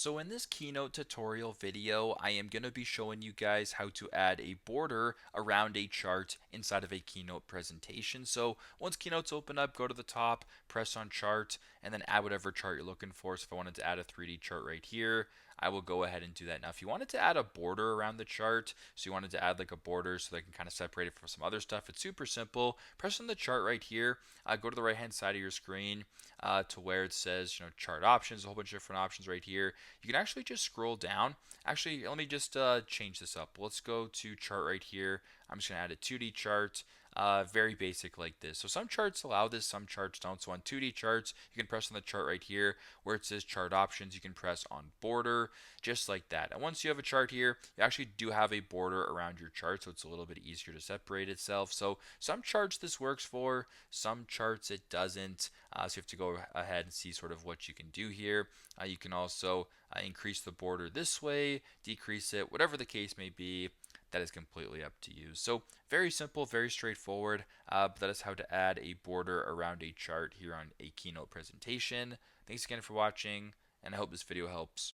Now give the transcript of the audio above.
So in this Keynote tutorial video, I am going to be showing you guys how to add a border around a chart inside of a Keynote presentation. So once Keynote's open up, go to the top, press on chart, and then add whatever chart you're looking for. So if I wanted to add a 3D chart right here, I will go ahead and do that. Now, if you wanted to add a border around the chart, so you wanted to add like a border so they can kind of separate it from some other stuff, it's super simple. Press on the chart right here, go to the right hand side of your screen to where it says, chart options, a whole bunch of different options right here. You can actually just scroll down. Actually, let me just change this up. Let's go to chart right here. I'm just going to add a 2D chart. Very basic like this. So some charts allow this, some charts don't. So on 2D charts, you can press on the chart right here where it says chart options. You can press on border, just like that. And once you have a chart here, you actually do have a border around your chart, so it's a little bit easier to separate itself. So some charts this works for, some charts it doesn't. So you have to go ahead and see sort of what you can do here. You can also increase the border this way, decrease it, whatever the case may be. That is completely up to you. So very simple, very straightforward, but that is how to add a border around a chart here on a Keynote presentation. Thanks again for watching, and I hope this video helps.